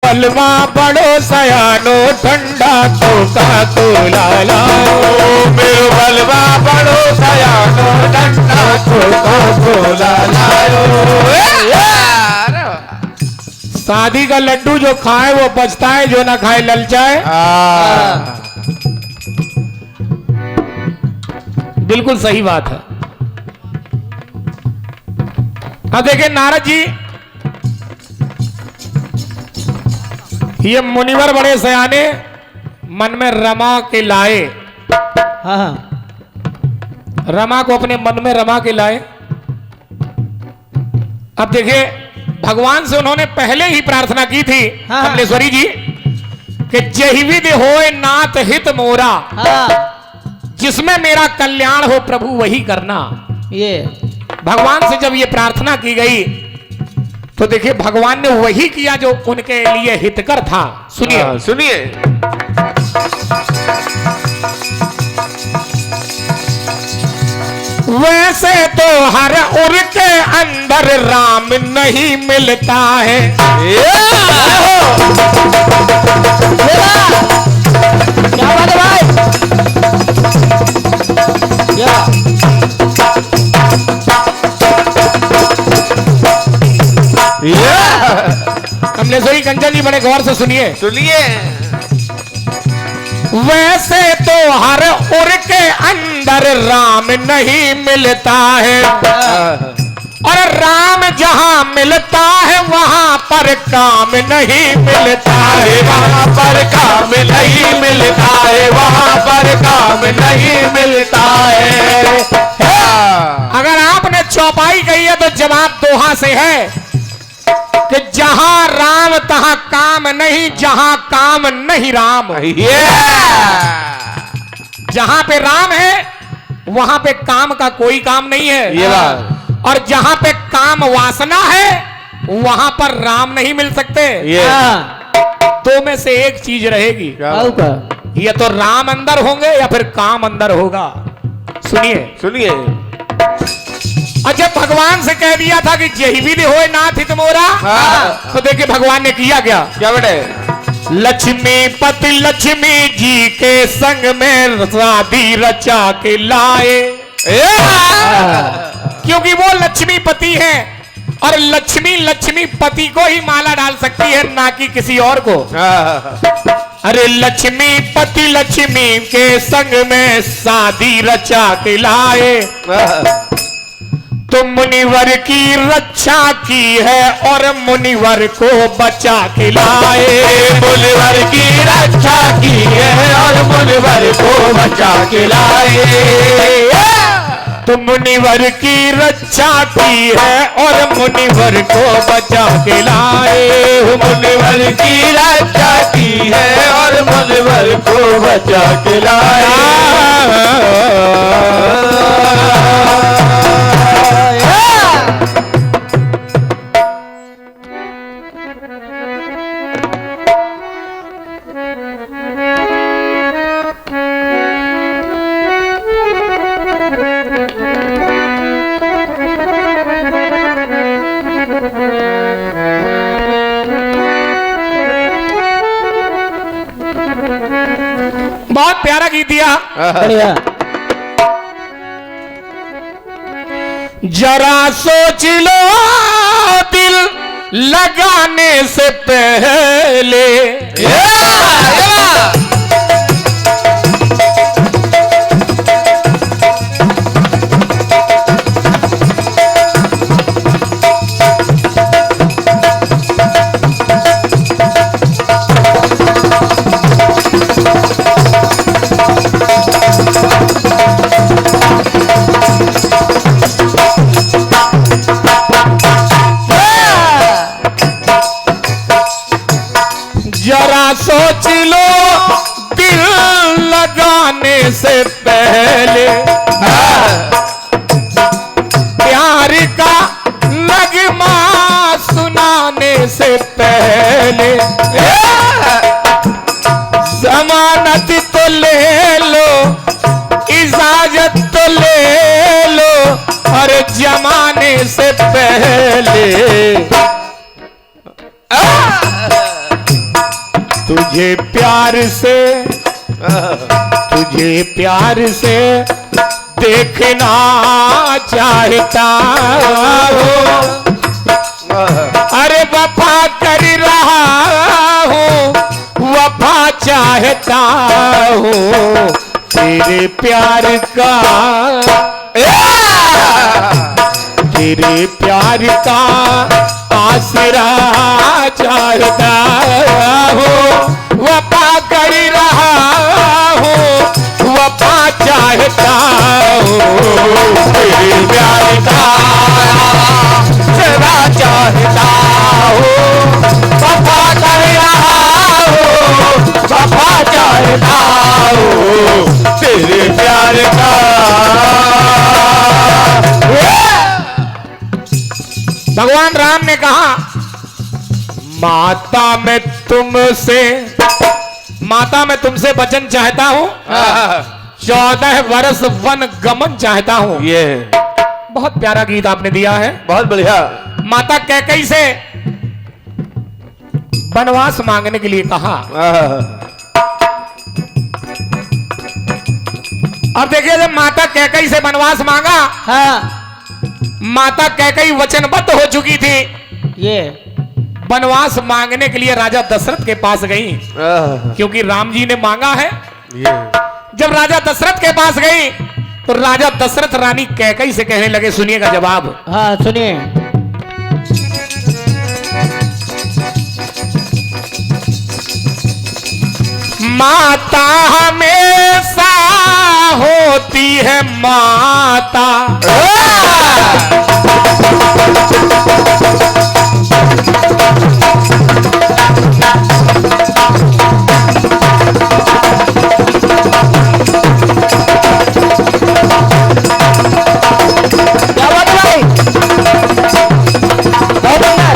बलवा बड़ो सयानो ठंडा कोका कोला लाओ। मेरो बलवा बड़ो सयानो ठंडा कोका कोला लाओ। शादी का लड्डू जो खाए वो बचता है, जो ना खाए ललचाए। बिल्कुल सही बात है। अब देखिए नारद जी, ये मुनिवर बड़े सयाने मन में रमा के लाए। रमा को अपने मन में रमा के लाए। अब देखिए भगवान से उन्होंने पहले ही प्रार्थना की थी कमलेश्वरी जी कि जहिविद होए नाथ हित मोरा, जिसमें मेरा कल्याण हो प्रभु वही करना। ये भगवान से जब ये प्रार्थना की गई तो देखिए भगवान ने वही किया जो उनके लिए हितकर था। सुनिए सुनिए। वैसे तो हर उर के अंदर राम नहीं मिलता है। क्या बात है भाई? क्या कमलेश्वरी कंचन जी बड़े गौर से सुनिए। सुनिए। वैसे तो हर उर के अंदर राम नहीं मिलता है, और राम जहां मिलता है वहां पर काम नहीं मिलता है। वहां पर काम नहीं मिलता है, वहां पर काम नहीं मिलता है। अगर आपने चौपाई कही है तो जवाब दोहा से है कि जहां राम तहां काम नहीं, जहां काम नहीं राम। जहां पे राम है वहां पे काम का कोई काम नहीं है। ये बात। और जहां पे काम वासना है वहां पर राम नहीं मिल सकते। दो में से एक चीज रहेगी, या तो राम अंदर होंगे या फिर काम अंदर होगा। सुनिए सुनिए। और जब भगवान से कह दिया था कि जहिविद होए नाथ हित मोरा, तो देखिए भगवान ने किया क्या। क्या बेटे? लक्ष्मीपति लक्ष्मी जी के संग में शादी रचा के लाए। क्योंकि वो लक्ष्मीपति है और लक्ष्मी लक्ष्मीपति को ही माला डाल सकती है, ना कि किसी और को। अरे लक्ष्मीपति लक्ष्मी के संग में शादी रचा के लाए, तो मुनिवर की रक्षा की है और मुनिवर को बचा के लाए। मुनिवर की रक्षा की है और मुनिवर को बचा के लाए। तो मुनिवर की रक्षा की है और मुनिवर को बचा के लाए। मुनिवर की रक्षा की है और मुनिवर को बचा के लाए। बहुत प्यारा गीत दिया। जरा सोच लो दिल लगाने से पहले, जरा सोच लो दिल लगाने से पहले, प्यार का नगमा सुनाने से पहले, जमानत तो ले लो, इजाजत तो ले लो, और जमाने से पहले तुझे प्यार से देखना चाहता हूँ। अरे वफा कर रहा हूँ, वफा चाहता हूँ, तेरे प्यार का आसरा चाहता हूँ। वफा कर रहा हूँ, वफा चाहता हूँ, तेरे प्यार का आसरा चाहता हूँ। वफा कर रहा हूँ, वफा चाहता हूँ, तेरे प्यार का। भगवान राम ने कहा, माता मैं तुमसे वचन चाहता हूँ, 14 वर्ष वन गमन चाहता हूँ। ये बहुत प्यारा गीत आपने दिया है, बहुत बढ़िया। माता कैकई से वनवास मांगने के लिए कहा। और देखिए, जब माता कैकई से वनवास मांगा, हाँ माता कैकई वचनबद्ध हो चुकी थी। ये वनवास मांगने के लिए राजा दशरथ के पास गई, क्योंकि राम जी ने मांगा है। जब राजा दशरथ के पास गई तो राजा दशरथ रानी कैकई से कहने लगे, सुनिएगा जवाब। हाँ सुनिए। माता हमेशा होती है माता, क्या बात है भाई, बहुत बढ़िया।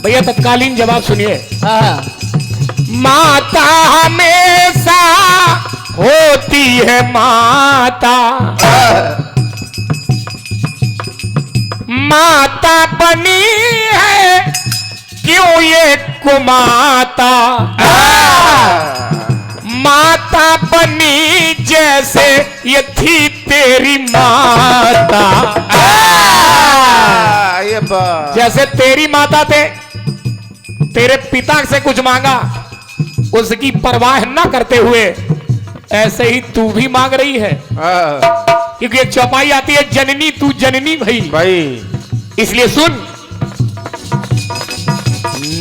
भैया तत्कालीन जवाब सुनिए। हाँ माता हमेशा होती है माता, माता बनी है क्यों ये कुमाता, माता बनी जैसे ये थी तेरी माता। जैसे तेरी माता थे, तेरे पिता से कुछ मांगा, उसकी परवाह न करते हुए, ऐसे ही तू भी मांग रही है। क्योंकि एक चौपाई आती है, जननी तू जननी भाई। इसलिए सुन,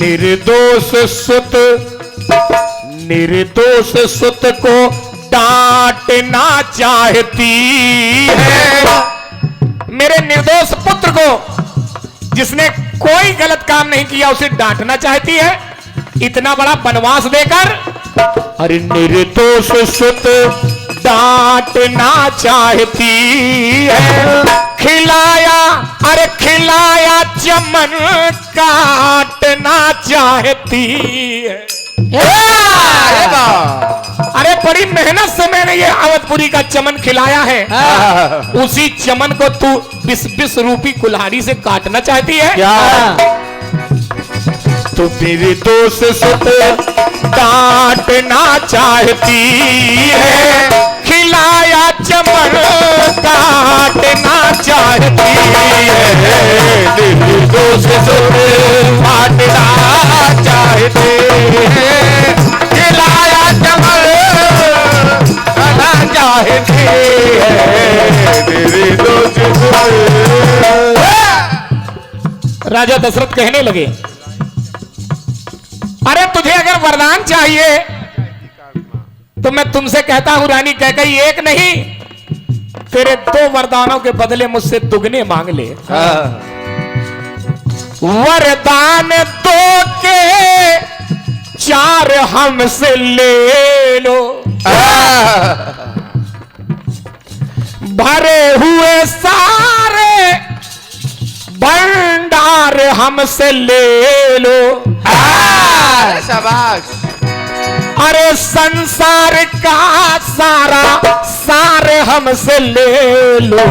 निर्दोष सुत को डांटना चाहती है। मेरे निर्दोष पुत्र को, जिसने कोई गलत काम नहीं किया, उसे डांटना चाहती है, इतना बड़ा वनवास देकर। अरे निर्दोष सुत डांटना चाहती है, खिलाया चमन काटना चाहती है। अरे बड़ी मेहनत से मैंने ये अवधपुरी का चमन खिलाया है, उसी चमन को तू 20 रूपी कुल्हाड़ी से काटना चाहती है क्या? तो मेरे दोस्त सुत डांटना चाहती है, खिलाया चमन काटना चाहती है। मेरे दोस्त सुत डांटना चाहती है, खिलाया चमन काटना चाहती है। मेरे दोस्त राजा दशरथ कहने लगे, अरे तुझे अगर वरदान चाहिए तो मैं तुमसे कहता हूं रानी कैकई, एक नहीं तेरे 2 वरदानों के बदले मुझसे दुगने मांग ले। वरदान 2 के 4 हमसे ले लो, भरे हुए सारे भंडार हमसे ले लो। शाबाश। अरे संसार का सारे हमसे ले लो,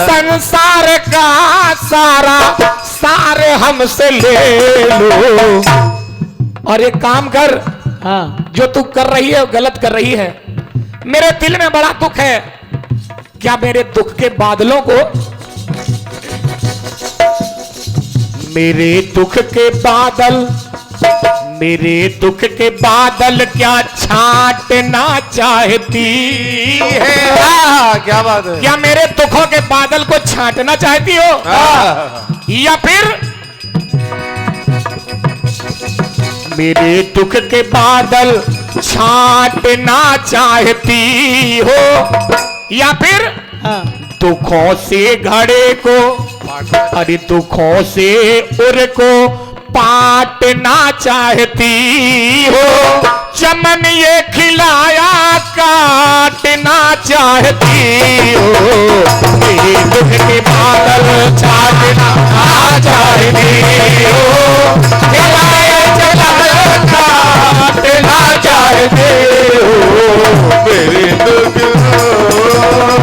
संसार का सारा सारे हमसे ले लो। और एक काम कर, हाँ जो तू कर रही है वो गलत कर रही है। मेरे दिल में बड़ा दुख है, क्या मेरे दुख के बादलों को, मेरे दुख के बादल, मेरे दुख के बादल क्या छांटना चाहती है? क्या बात है। क्या मेरे दुखों के बादल को छांटना चाहती हो, या फिर मेरे दुख के बादल छांटना चाहती हो, या फिर हाँ दुखों से घड़े को, अरे दुखों से उर को पाटना चाहती हो, चमन ये खिलाया काटना चाहती हो, मेरे दुख के बादल छाटना चाहती हो,